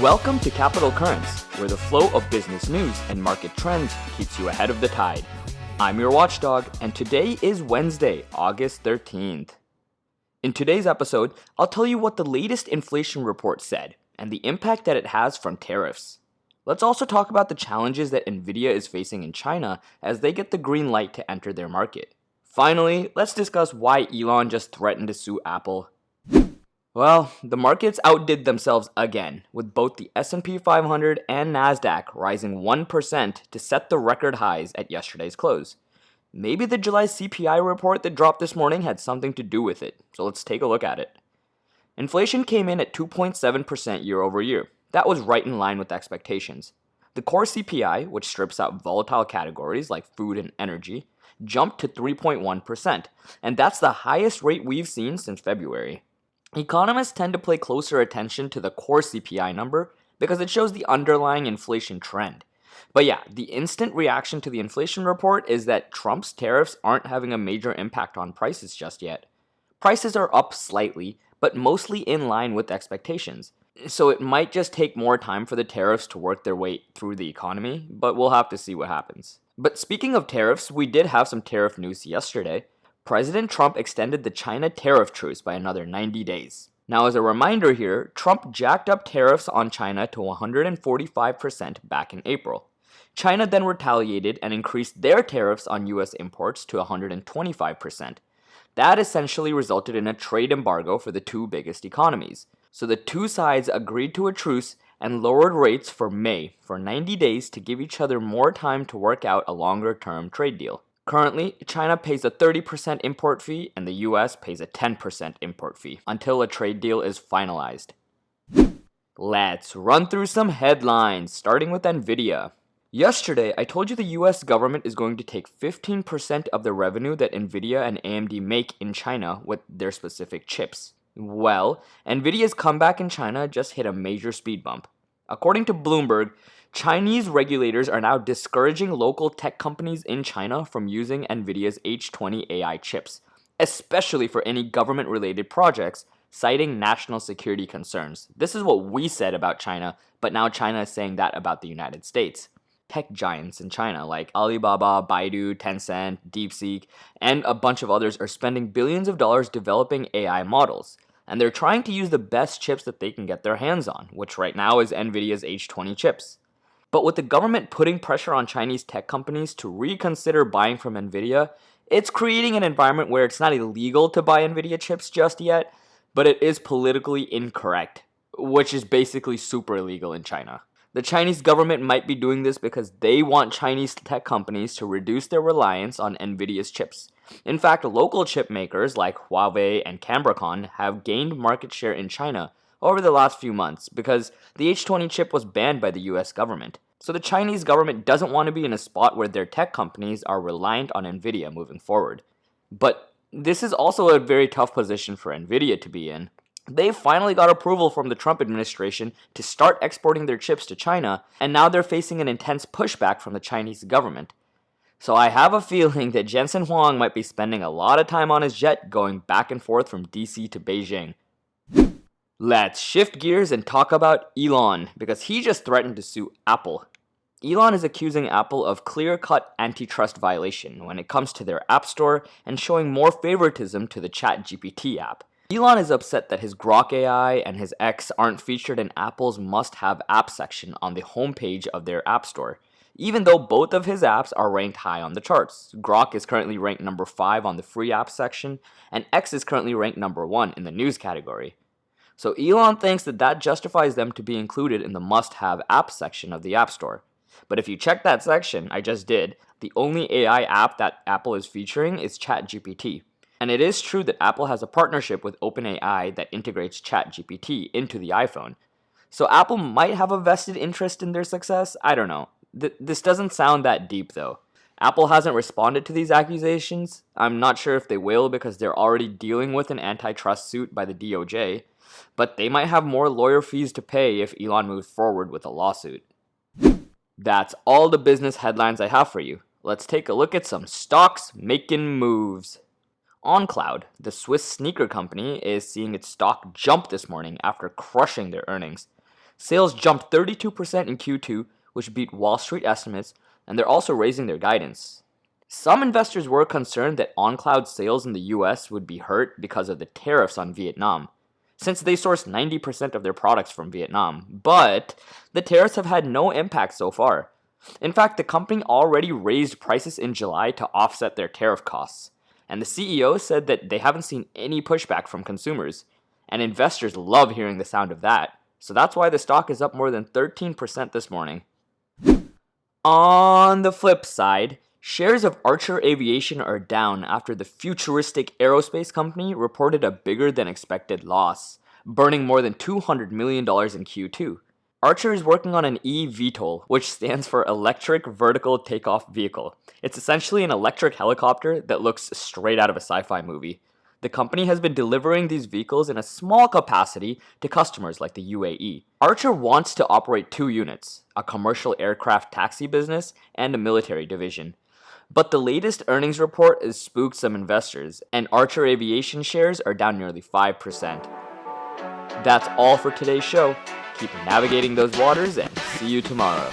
Welcome to Capital Currents, where the flow of business news and market trends keeps you ahead of the tide. I'm your watchdog, and today is Wednesday, August 13th. In today's episode, I'll tell you what the latest inflation report said and the impact that it has from tariffs. Let's also talk about the challenges that NVIDIA is facing in China as they get the green light to enter their market. Finally, let's discuss why Elon just threatened to sue Apple. Well, the markets outdid themselves again, with both the S&P 500 and Nasdaq rising 1% to set the record highs at yesterday's close. Maybe the July CPI report that dropped this morning had something to do with it, so let's take a look at it. Inflation came in at 2.7% year over year. That was right in line with expectations. The core CPI, which strips out volatile categories like food and energy, jumped to 3.1%, and that's the highest rate we've seen since February. Economists tend to pay closer attention to the core CPI number because it shows the underlying inflation trend. But yeah, the instant reaction to the inflation report is that Trump's tariffs aren't having a major impact on prices just yet. Prices are up slightly, but mostly in line with expectations. So it might just take more time for the tariffs to work their way through the economy, but we'll have to see what happens. But speaking of tariffs, we did have some tariff news yesterday. President Trump extended the China tariff truce by another 90 days. Now, as a reminder here, Trump jacked up tariffs on China to 145% back in April. China then retaliated and increased their tariffs on US imports to 125%. That essentially resulted in a trade embargo for the two biggest economies. So the two sides agreed to a truce and lowered rates for May for 90 days to give each other more time to work out a longer-term trade deal. Currently, China pays a 30% import fee and the US pays a 10% import fee until a trade deal is finalized. Let's run through some headlines, starting with NVIDIA. Yesterday, I told you the US government is going to take 15% of the revenue that NVIDIA and AMD make in China with their specific chips. Well, NVIDIA's comeback in China just hit a major speed bump. According to Bloomberg, Chinese regulators are now discouraging local tech companies in China from using NVIDIA's H20 AI chips, especially for any government-related projects, citing national security concerns. This is what we said about China, but now China is saying that about the United States. Tech giants in China like Alibaba, Baidu, Tencent, DeepSeek, and a bunch of others are spending billions of dollars developing AI models. And they're trying to use the best chips that they can get their hands on, which right now is NVIDIA's H20 chips. But with the government putting pressure on Chinese tech companies to reconsider buying from NVIDIA, it's creating an environment where it's not illegal to buy NVIDIA chips just yet, but it is politically incorrect, which is basically super illegal in China. The Chinese government might be doing this because they want Chinese tech companies to reduce their reliance on NVIDIA's chips. In fact, local chip makers like Huawei and Cambricon have gained market share in China over the last few months because the H20 chip was banned by the US government. So the Chinese government doesn't want to be in a spot where their tech companies are reliant on NVIDIA moving forward. But this is also a very tough position for NVIDIA to be in. They finally got approval from the Trump administration to start exporting their chips to China, and now they're facing an intense pushback from the Chinese government. So I have a feeling that Jensen Huang might be spending a lot of time on his jet going back and forth from DC to Beijing. Let's shift gears and talk about Elon, because he just threatened to sue Apple. Elon is accusing Apple of clear-cut antitrust violation when it comes to their App Store and showing more favoritism to the ChatGPT app. Elon is upset that his Grok AI and his X aren't featured in Apple's must-have app section on the homepage of their App Store, even though both of his apps are ranked high on the charts. Grok is currently ranked number 5 on the free app section, and X is currently ranked number 1 in the news category. So Elon thinks that justifies them to be included in the must-have app section of the App Store. But if you check that section, I just did, the only AI app that Apple is featuring is ChatGPT. And it is true that Apple has a partnership with OpenAI that integrates ChatGPT into the iPhone. So Apple might have a vested interest in their success? I don't know. This doesn't sound that deep though. Apple hasn't responded to these accusations. I'm not sure if they will because they're already dealing with an antitrust suit by the DOJ. But they might have more lawyer fees to pay if Elon moves forward with a lawsuit. That's all the business headlines I have for you. Let's take a look at some stocks making moves. OnCloud, the Swiss sneaker company, is seeing its stock jump this morning after crushing their earnings. Sales jumped 32% in Q2, which beat Wall Street estimates, and they're also raising their guidance. Some investors were concerned that on-cloud sales in the US would be hurt because of the tariffs on Vietnam, since they source 90% of their products from Vietnam, but the tariffs have had no impact so far. In fact, the company already raised prices in July to offset their tariff costs, and the CEO said that they haven't seen any pushback from consumers, and investors love hearing the sound of that, so that's why the stock is up more than 13% this morning. On the flip side, shares of Archer Aviation are down after the futuristic aerospace company reported a bigger than expected loss, burning more than $200 million in Q2. Archer is working on an eVTOL, which stands for Electric Vertical Takeoff Vehicle. It's essentially an electric helicopter that looks straight out of a sci-fi movie. The company has been delivering these vehicles in a small capacity to customers like the UAE. Archer wants to operate two units, a commercial aircraft taxi business and a military division. But the latest earnings report has spooked some investors, and Archer Aviation shares are down nearly 5%. That's all for today's show. Keep navigating those waters and see you tomorrow.